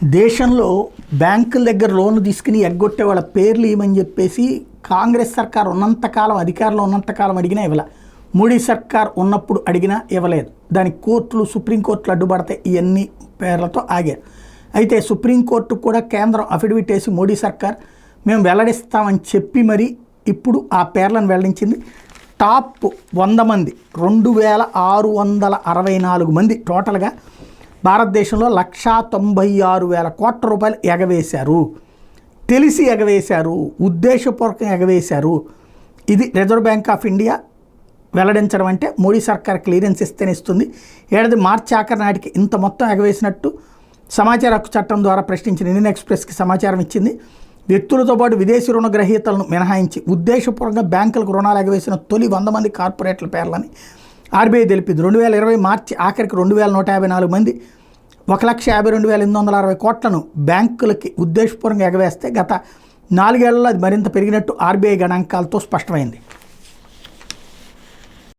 దేశంలో బ్యాంకుల దగ్గర లోన్లు తీసుకుని ఎగ్గొట్టే వాళ్ళ పేర్లు ఇవ్వమని చెప్పేసి కాంగ్రెస్ సర్కార్ ఉన్నంతకాలం అధికారంలో ఉన్నంతకాలం అడిగినా ఇవ్వలే. మోడీ సర్కార్ ఉన్నప్పుడు అడిగినా ఇవ్వలేదు. దానికి కోర్టులు సుప్రీంకోర్టులు అడ్డుపడతాయి ఇవన్నీ పేర్లతో ఆగారు. అయితే సుప్రీంకోర్టు కూడా కేంద్రం అఫిడవిట్ వేసి మోడీ సర్కార్ మేము వెల్లడిస్తామని చెప్పి మరి ఇప్పుడు ఆ పేర్లను వెల్లడించింది. టాప్ 100 మంది 2664 మంది టోటల్గా భారతదేశంలో 1,96,000 కోట్ల రూపాయలు ఎగవేశారు. తెలిసి ఎగవేశారు, ఉద్దేశపూర్వకంగా ఎగవేశారు. ఇది రిజర్వ్ బ్యాంక్ ఆఫ్ ఇండియా వెల్లడించడం అంటే మోడీ సర్కార్ క్లియరెన్స్ ఇస్తేనే ఇస్తుంది. ఏడాది మార్చి ఆఖరి నాటికి ఇంత మొత్తం ఎగవేసినట్టు సమాచార హక్కు చట్టం ద్వారా ప్రశ్నించిన ఇండియన్ ఎక్స్ప్రెస్కి సమాచారం ఇచ్చింది. వ్యక్తులతో పాటు విదేశీ రుణ గ్రహీతలను మినహాయించి ఉద్దేశపూర్వకంగా బ్యాంకులకు రుణాలు ఎగవేసిన తొలి 100 మంది కార్పొరేట్ల పేర్లని ఆర్బీఐ తెలిపింది. 2020 మార్చి ఆఖరికి 2,154 మంది 1,52,860 కోట్లను బ్యాంకులకి ఉద్దేశపూర్వకంగా ఎగవేస్తే గత 4 ఏళ్లలో అది మరింత పెరిగినట్టు ఆర్బీఐ గణాంకాలతో స్పష్టమైంది.